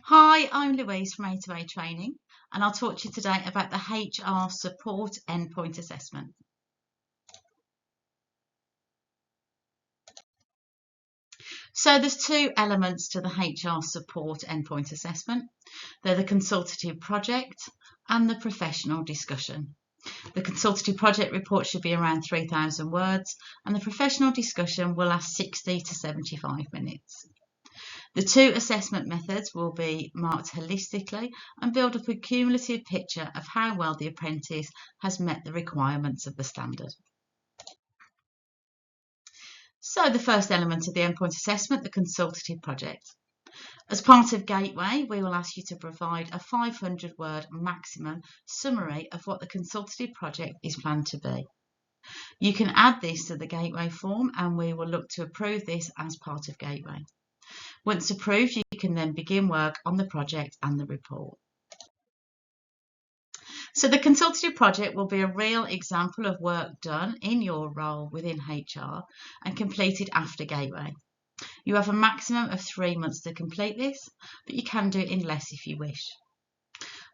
Hi, I'm Louise from A2A Training, and I'll talk to you today about the HR Support Endpoint Assessment. So there's two elements to the HR Support Endpoint Assessment. They're the consultative project and the professional discussion. The consultative project report should be around 3,000 words, and the professional discussion will last 60 to 75 minutes. The two assessment methods will be marked holistically and build up a cumulative picture of how well the apprentice has met the requirements of the standard. So the first element of the endpoint assessment, the consultative project. As part of Gateway, we will ask you to provide a 500-word maximum summary of what the consultative project is planned to be. You can add this to the Gateway form and we will look to approve this as part of Gateway. Once approved, you can then begin work on the project and the report. So the consultative project will be a real example of work done in your role within HR and completed after Gateway. You have a maximum of 3 months to complete this, but you can do it in less if you wish.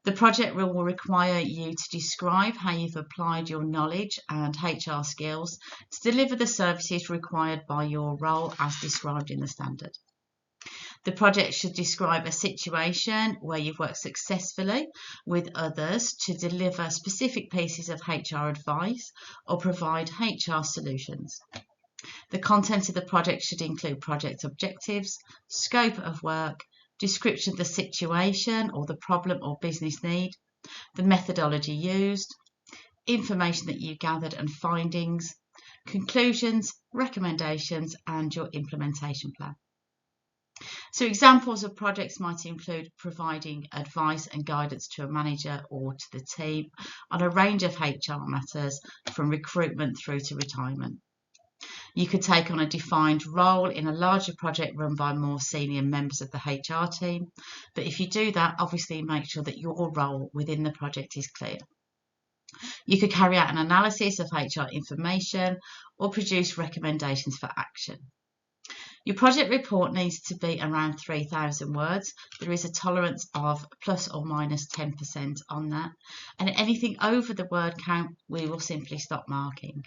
The project will require you to describe how you've applied your knowledge and HR skills to deliver the services required by your role as described in the standard. The project should describe a situation where you've worked successfully with others to deliver specific pieces of HR advice or provide HR solutions. The content of the project should include project objectives, scope of work, description of the situation or the problem or business need, the methodology used, information that you gathered and findings, conclusions, recommendations, and your implementation plan. So examples of projects might include providing advice and guidance to a manager or to the team on a range of HR matters from recruitment through to retirement. You could take on a defined role in a larger project run by more senior members of the HR team, but if you do that, obviously make sure that your role within the project is clear. You could carry out an analysis of HR information or produce recommendations for action. Your project report needs to be around 3,000 words. There is a tolerance of plus or minus 10% on that. And anything over the word count, we will simply stop marking.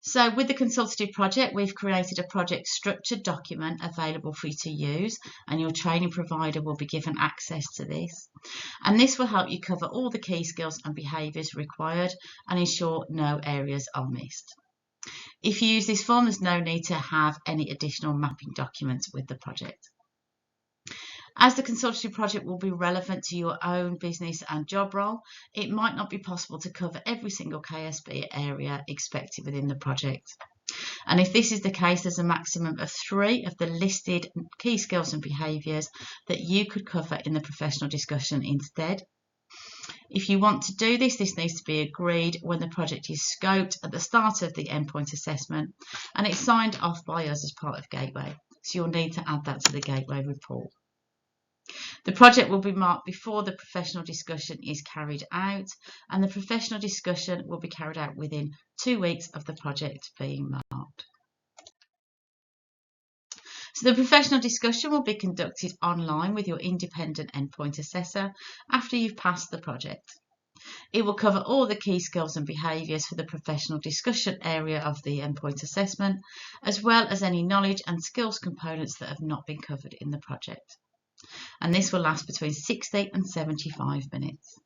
So with the consultative project, we've created a project structured document available for you to use, and your training provider will be given access to this. And this will help you cover all the key skills and behaviours required and ensure no areas are missed. If you use this form, there's no need to have any additional mapping documents with the project. As the consultative project will be relevant to your own business and job role, it might not be possible to cover every single KSB area expected within the project. And if this is the case, there's a maximum of 3 of the listed key skills and behaviours that you could cover in the professional discussion instead. If you want to do this, this needs to be agreed when the project is scoped at the start of the endpoint assessment and it's signed off by us as part of Gateway. So you'll need to add that to the Gateway report. The project will be marked before the professional discussion is carried out, and the professional discussion will be carried out within 2 weeks of the project being marked. So the professional discussion will be conducted online with your independent endpoint assessor after you've passed the project. It will cover all the key skills and behaviours for the professional discussion area of the endpoint assessment, as well as any knowledge and skills components that have not been covered in the project. And this will last between 60 and 75 minutes.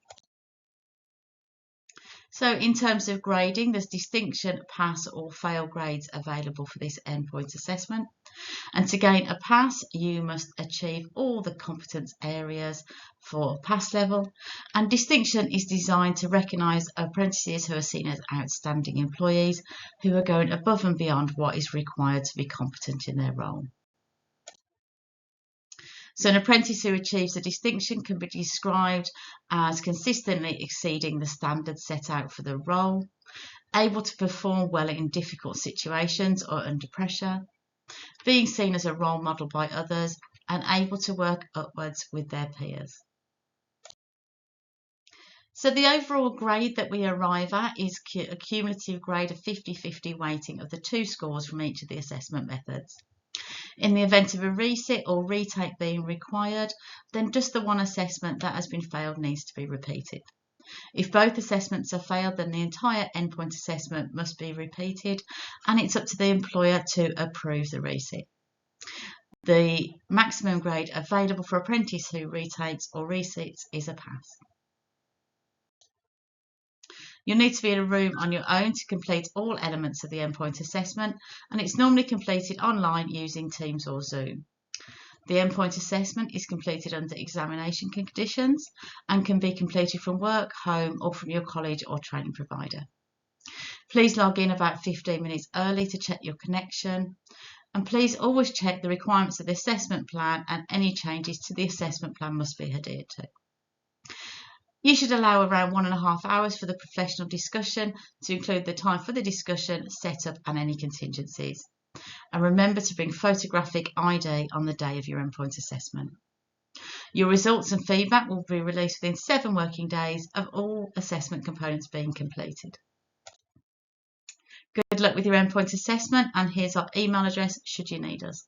So in terms of grading, there's distinction, pass or fail grades available for this endpoint assessment. And to gain a pass, you must achieve all the competence areas for pass level. And distinction is designed to recognise apprentices who are seen as outstanding employees who are going above and beyond what is required to be competent in their role. So an apprentice who achieves a distinction can be described as consistently exceeding the standards set out for the role, able to perform well in difficult situations or under pressure, being seen as a role model by others, and able to work upwards with their peers. So the overall grade that we arrive at is a cumulative grade of 50-50 weighting of the 2 scores from each of the assessment methods. In the event of a resit or retake being required, then just the one assessment that has been failed needs to be repeated. If both assessments are failed, then the entire endpoint assessment must be repeated, and it's up to the employer to approve the resit. The maximum grade available for apprentice who retakes or resits is a pass. You'll need to be in a room on your own to complete all elements of the endpoint assessment, and it's normally completed online using Teams or Zoom. The endpoint assessment is completed under examination conditions and can be completed from work, home, or from your college or training provider. Please log in about 15 minutes early to check your connection, and please always check the requirements of the assessment plan, and any changes to the assessment plan must be adhered to. You should allow around 1.5 hours for the professional discussion, to include the time for the discussion, setup, and any contingencies. And remember to bring photographic ID on the day of your endpoint assessment. Your results and feedback will be released within 7 working days of all assessment components being completed. Good luck with your endpoint assessment, and here's our email address should you need us.